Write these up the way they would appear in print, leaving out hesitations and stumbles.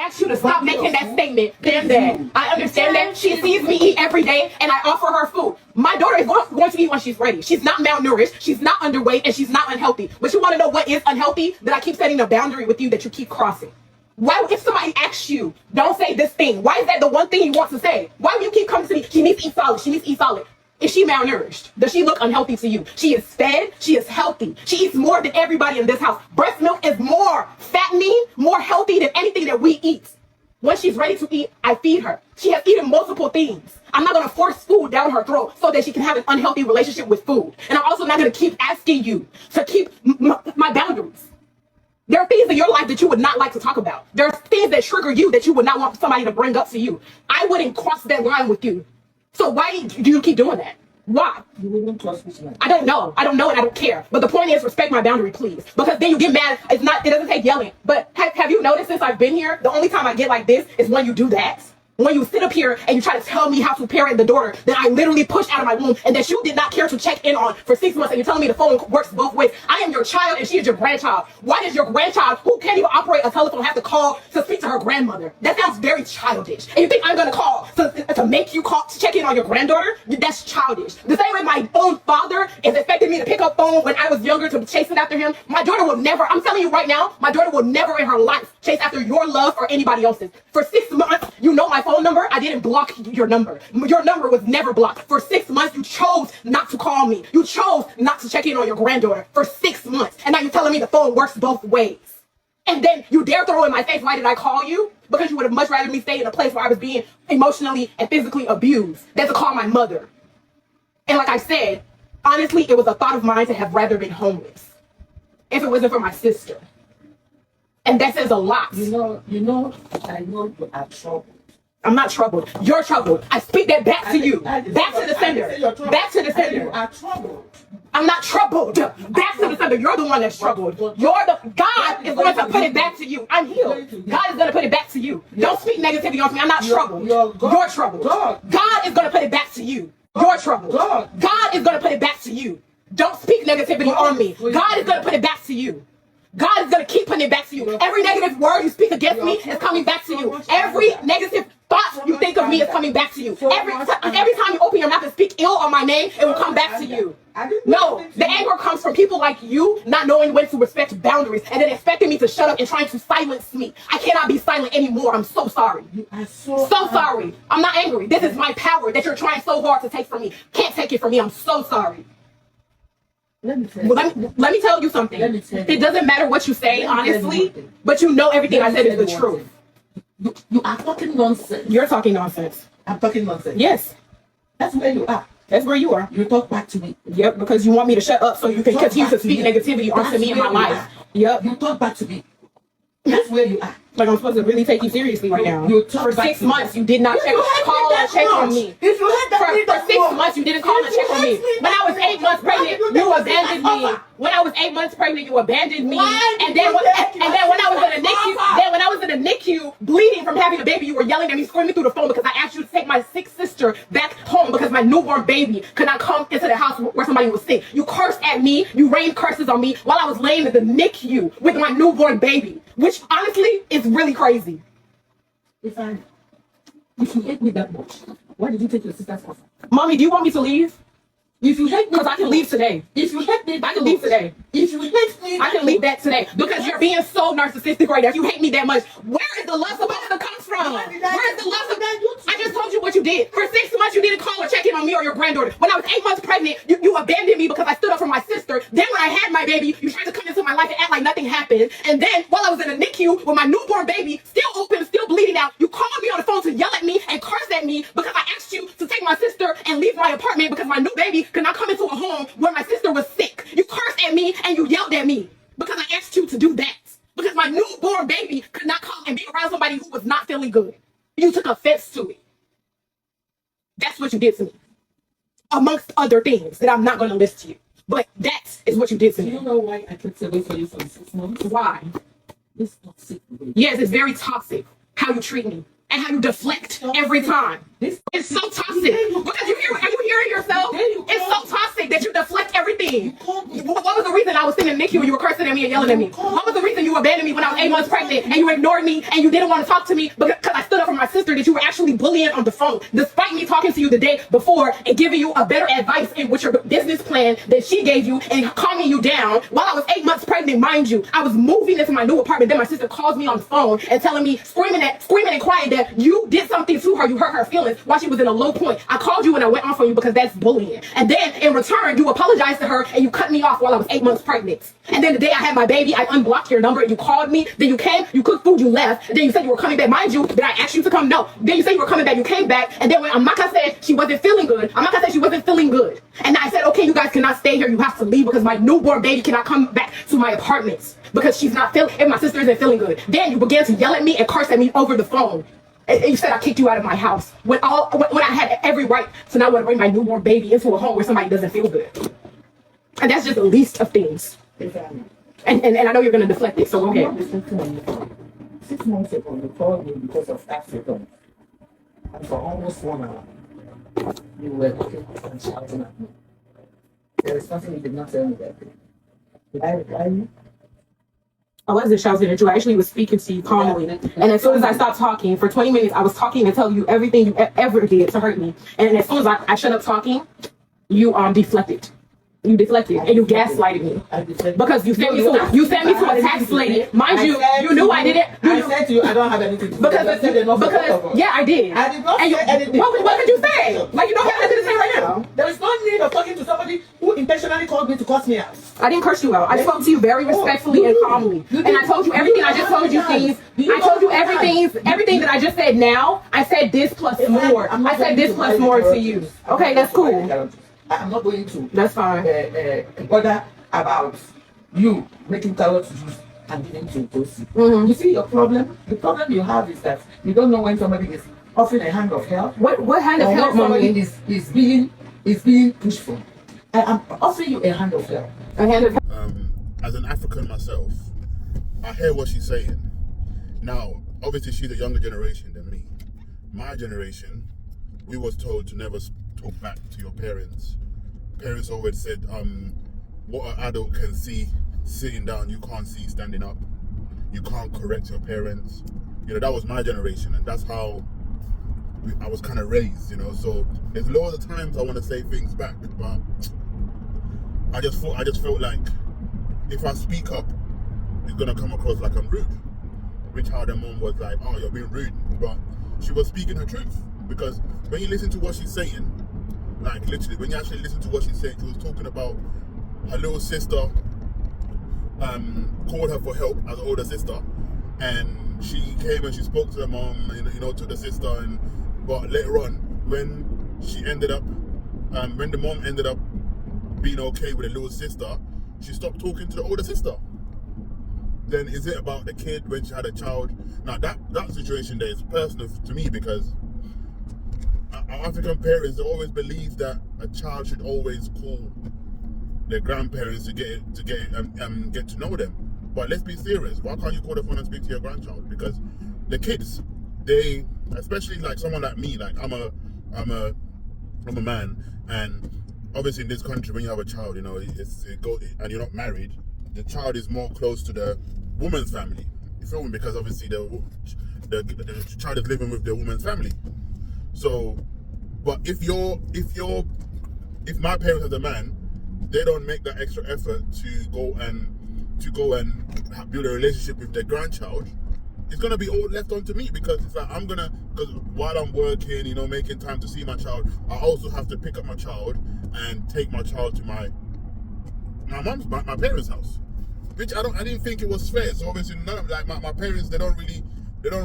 ask you to stop making that statement, then that. I understand that. She sees me eat every day, and I offer her food. My daughter is going to eat when she's ready. She's not malnourished, she's not underweight, and she's not unhealthy. But you want to know what is unhealthy? That I keep setting a boundary with you that you keep crossing. Why, if somebody asks you, don't say this thing, why is that the one thing you want to say? Why do you keep coming to me? She needs to eat solid. She needs to eat solid. Is she malnourished? Does she look unhealthy to you? She is fed. She is healthy. She eats more than everybody in this house. Breast milk is more fattening, more healthy than anything that we eat. When she's ready to eat, I feed her. She has eaten multiple things. I'm not going to force food down her throat so that she can have an unhealthy relationship with food. And I'm also not going to keep asking you to keep my boundaries. There are things in your life that you would not like to talk about. There are things that trigger you that you would not want somebody to bring up to you. I wouldn't cross that line with you. So why do you keep doing that? Why? You wouldn't cross which line? I don't know. I don't know and I don't care. But the point is, respect my boundary, please. Because then you get mad. It doesn't take yelling. But have you noticed since I've been here, the only time I get like this is when you do that. When you sit up here and you try to tell me how to parent the daughter that I literally pushed out of my womb and that you did not care to check in on for 6 months, and you're telling me the phone works both ways. I am your child and she is your grandchild. Why does your grandchild, who can't even operate a telephone, have to call to speak to her grandmother? That sounds very childish. And you think I'm going to call to make you call to check in on your granddaughter? That's childish. The same way my own father is expecting me to pick up phone when I was younger to be chasing after him. My daughter will never, I'm telling you right now, my daughter will never in her life chase after your love or anybody else's. For 6 months, you know my phone number. I didn't block your number. Your number was never blocked. For 6 months, you chose not to call me. You chose not to check in on your granddaughter for 6 months. And now you're telling me the phone works both ways. And then you dare throw in my face, why did I call you? Because you would have much rather me stay in a place where I was being emotionally and physically abused than to call my mother. And like I said, honestly, it was a thought of mine to have rather been homeless if it wasn't for my sister. And that says a lot. I know you are troubled. I'm not troubled. You're troubled. I speak that back to you. Back to the sender. Back to the sender. You are troubled. I'm not troubled. Back to the sender. You're the one that's troubled. God is going to put it back to you. I'm healed. God is going to put it back to you. Don't speak negativity on me. I'm not troubled. You're troubled. God is going to put it back to you. You're troubled. God is going to put it back to you. Don't speak negativity on me. God is going to put it back to you. God is going to keep putting it back to you. Every negative word you speak against me is coming back to you. Every negative thought you think of me is coming back to you. Every time you open your mouth and speak ill on my name, it will come back to you. No, the anger comes from people like you not knowing when to respect boundaries and then expecting me to shut up and trying to silence me. I cannot be silent anymore. I'm so sorry. So sorry. I'm not angry. This is my power that you're trying so hard to take from me. Can't take it from me. I'm so sorry. Let me tell you something. It doesn't matter what you say, honestly, but you know everything I said is the truth. You are talking nonsense. You're talking nonsense. I'm talking nonsense. Yes. That's where you are. That's where you are. You talk back to me. Yep, because you want me to shut up so you can continue to speak negativity onto me in my life. Yep. You talk back to me. That's where you are. Like I'm supposed to really take you seriously right now. For 6 months, you did not call or check on me. If you had that for 6 months, you didn't call and check on me. When I was 8 months pregnant, you abandoned me. When I was 8 months pregnant, you abandoned me. And then when I was in the NICU, bleeding from having a baby, you were yelling at me, screaming through the phone because I asked you to take my sick sister back home because my newborn baby could not come into the house where somebody was sick. You cursed at me. You rained curses on me while I was laying in the NICU with my newborn baby, which honestly is really crazy. If you hate me that much, why did you take your sister's house? Mommy, do you want me to leave? If you hate me, because I can leave today. If you hate me, I can leave today. If you hate me, I can leave that today because you're being so narcissistic right now. If you hate me that much, where is the love supposed to come from? Where is the love supposed to? I just told you what you did. For 6 months, you didn't call or check in on me or your granddaughter. When I was 8 months pregnant, you abandoned me because I stood up for my sister. Then when I had my baby, you tried to come into my life and act like nothing happened. And then while I was in the NICU with my newborn baby, still open, still bleeding out, you called me on the phone to yell at me and curse at me because I asked you to take my sister and leave my apartment because my new baby could not come into a home where my sister was sick. You cursed at me and you yelled at me because I asked you to do that. Because my newborn baby could not come and be around somebody who was not feeling good. You took offense to it. That's what you did to me. Amongst other things that I'm not going to list to you. But that is what you did to me. Do you know why I kept away from you for 6 months? Why? It's toxic. Yes, it's very toxic how you treat me and how you deflect every time. It's so toxic. Because are you hearing yourself? Then you It's call- so toxic that you deflect everything. call me. What was the reason I was sitting in NICU and you were cursing at me and yelling at me? What was the reason you abandoned me when I was 8 months pregnant and you ignored me and you didn't want to talk to me because I stood up for my sister that you were actually bullying on the phone, despite me talking to you the day before and giving you a better advice in with your business plan that she gave you and calming you down while I was 8 months pregnant, mind you. I was moving into my new apartment. Then my sister calls me on the phone and telling me, screaming and crying that you did something to her, you hurt her feelings while she was in a low point. I called you and I went off on you because that's bullying. And then in return, you apologized to her and you cut me off while I was 8 months pregnant. And then the day I had my baby, I unblocked your number and you called me. Then you came, you cooked food, you left. And then you said you were coming back. Mind you, did I ask you to come? No. Then you said you were coming back, you came back. And then when Amaka said she wasn't feeling good, Amaka said she wasn't feeling good. And I said, okay, you guys cannot stay here. You have to leave because my newborn baby cannot come back to my apartment because she's not feeling, if my sister isn't feeling good. Then you began to yell at me and curse at me over the phone. And you said I kicked you out of my house when I had every right to not want to bring my newborn baby into a home where somebody doesn't feel good. And that's just the least of things. Exactly. And I know you're going to deflect it, so go ahead. Listen to me. 6 months ago, you called me because of accident. And for almost 1 hour, you were looking and shouting at me. There is something you did not tell me that day. Did I reply you? I wasn't shouting at you. I actually was speaking to you calmly. And as soon as I stopped talking, for 20 minutes, I was talking and telling you everything you ever did to hurt me. And as soon as I shut up talking, you deflected. You deflected and you gaslighted me. I deflected. Because you sent me to a tax lady. Mind you, you knew I didn't. I said to you, I don't have anything to do. Because yeah, I did. I did not And say anything. What could you say? Like you don't have anything to say right now. There is no need of talking to somebody who intentionally called me to cuss me out. I didn't curse you out. I spoke to you very respectfully and calmly. And I told you everything. I just told you things. I told you everything that I just said now. I said this plus more. I said this plus more to you. Okay, that's cool. I'm not going to That's fine. bother about you making carrot juice and giving to Tosi. Mhm. You see your problem? The problem you have is that you don't know when somebody is offering a hand of help. What hand of Or help, when somebody mommy? is being pushed for. I am offering you a hand of help. A hand of help. As an African myself, I hear what she's saying. Now, obviously she's a younger generation than me. My generation, we was told to never talk back to your parents. Parents always said, what an adult can see sitting down, you can't see standing up. You can't correct your parents. You know, that was my generation, and that's how I was kind of raised, you know. So there's loads of times I want to say things back, but I just felt like if I speak up, it's gonna come across like I'm rude. Which how the mom was like, oh, you're being rude, but she was speaking her truth. Because when you listen to what she's saying, like literally, when you actually listen to what she's saying, she was talking about her little sister called her for help as an older sister, and she came and she spoke to the mom, you know, to the sister, but later on, when she ended up, when the mom ended up being okay with the little sister, she stopped talking to the older sister. Then is it about the kid when she had a child? Now that situation there is personal to me because African parents, they always believe that a child should always call their grandparents to get to know them. But let's be serious. Why can't you call the phone and speak to your grandchild? Because the kids, they, especially like someone like me, like I'm a man, and obviously in this country when you have a child, you know, and you're not married, the child is more close to the woman's family. You feel me? Because obviously the child is living with the woman's family. So, but if my parents as a man, they don't make that extra effort to go and build a relationship with their grandchild, it's gonna be all left onto me because it's like because while I'm working, you know, making time to see my child, I also have to pick up my child and take my child to my parents' house, which I didn't think it was fair. So obviously, like my parents, they don't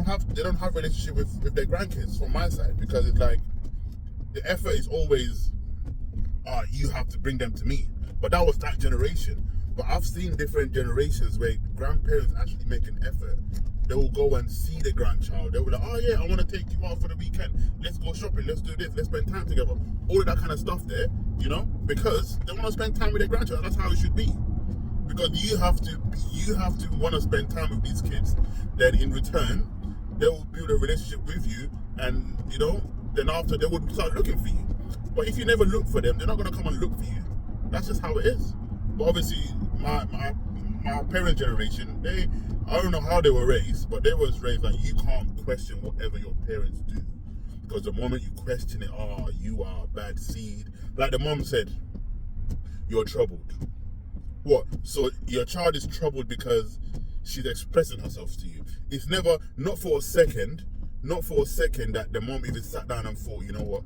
have relationship with their grandkids from my side because it's like the effort is always you have to bring them to me. But that was that generation. But I've seen different generations where grandparents actually make an effort. They will go and see the grandchild. They will be like, oh yeah, I want to take you out for the weekend. Let's go shopping. Let's do this. Let's spend time together. All of that kind of stuff there, you know, because they want to spend time with their grandchild. That's how it should be. Because you have to want to spend time with these kids. Then in return, they will build a relationship with you, and you know, then after they would start looking for you. But if you never look for them, they're not gonna come and look for you. That's just how it is. But obviously, my parents' generation, I don't know how they were raised, but they was raised like you can't question whatever your parents do, because the moment you question it, you are a bad seed. Like the mom said, you're troubled. What? So your child is troubled because she's expressing herself to you. It's never, not for a second that the mom even sat down and thought, you know what?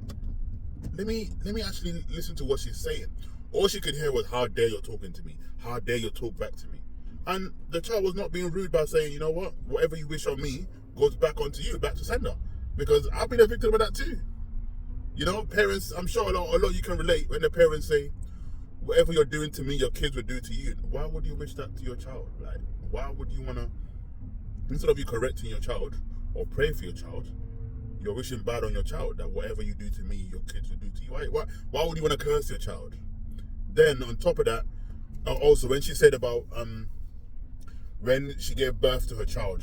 Let me actually listen to what she's saying. All she could hear was, how dare you talking to me? How dare you talk back to me? And the child was not being rude by saying, you know what? Whatever you wish on me goes back onto you, back to sender. Because I've been a victim of that too. You know, parents, I'm sure a lot you can relate when the parents say, whatever you're doing to me, your kids will do to you. Why would you wish that to your child? Like, why would you want to, instead of you correcting your child or praying for your child, you're wishing bad on your child, that whatever you do to me, your kids will do to you. Why would you want to curse your child? Then on top of that, also when she said about when she gave birth to her child,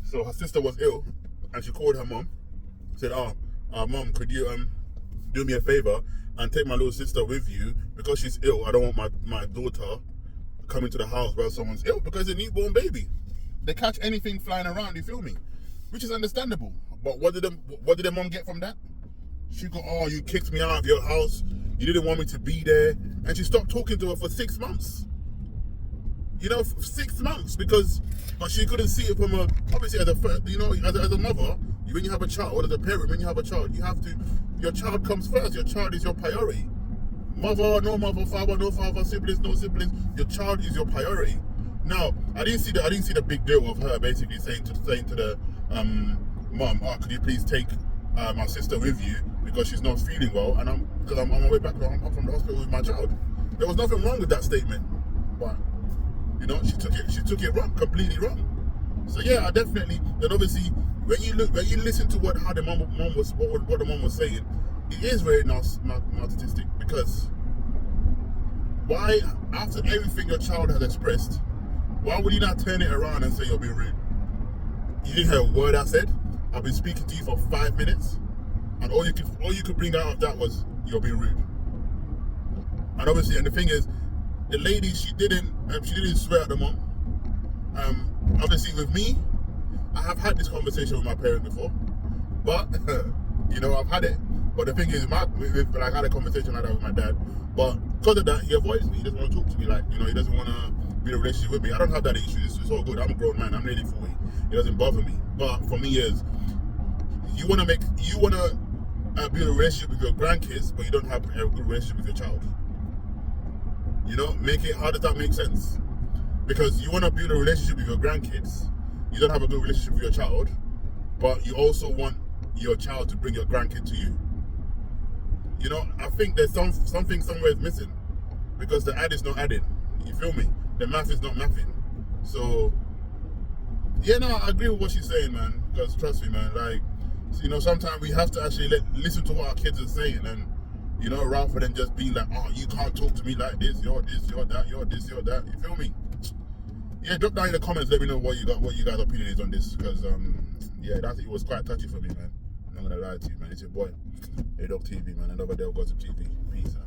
so her sister was ill, and she called her mom, said, mom, could you do me a favor and take my little sister with you, because she's ill. I don't want my daughter coming to the house while someone's ill, because it's a newborn baby. They catch anything flying around, you feel me? Which is understandable. But what did the mom get from that? She go, you kicked me out of your house. You didn't want me to be there. And she stopped talking to her for 6 months. You know, 6 months, because she couldn't see it from obviously as a mother, when you have a child, as a parent, when you have a child, your child comes first. Your child is your priority. Mother, no mother, father, no father, siblings, no siblings. Your child is your priority. Now, I didn't see the big deal of her basically saying to the mom, could you please take my sister with you, because she's not feeling well, and because I'm on my way back from the hospital with my child. There was nothing wrong with that statement, but you know, she took it wrong, completely wrong. So yeah, I definitely. Then obviously, when you listen to what the mom was saying, it is very narcissistic, because why, after everything your child has expressed, why would you not turn it around and say you're being rude? You didn't hear a word I said. I've been speaking to you for 5 minutes, and all you could bring out of that was you're being rude. And obviously, and the thing is, the lady, she didn't swear at the mom. Obviously, with me, I have had this conversation with my parents before, but you know, I've had it. But the thing is, I had a conversation like that with my dad, but because of that, he avoids me. He doesn't want to talk to me. Like, you know, he doesn't want to be in a relationship with me. I don't have that issue. It's all good. I'm a grown man. I'm nearly 40. It doesn't bother me. But for me, is you want to be in a relationship with your grandkids, but you don't have a good relationship with your child. You know, how does that make sense? Because you want to build a relationship with your grandkids, you don't have a good relationship with your child, but you also want your child to bring your grandkid to you. You know, I think there's something somewhere is missing, because the add is not adding. You feel me? The math is not mathing. So, yeah, no, I agree with what she's saying, man. Because trust me, man, like, you know, sometimes we have to actually listen to what our kids are saying, and you know, rather than just being like, you can't talk to me like this, you're this, you're that, you're this, you're that. You feel me? Yeah, drop down in the comments. Let me know what you guys' opinion is on this, because yeah, it was quite touchy for me, man. I'm not gonna lie to you, man. It's your boy, A-Dog TV, man. Another day of Gossip TV. Peace out.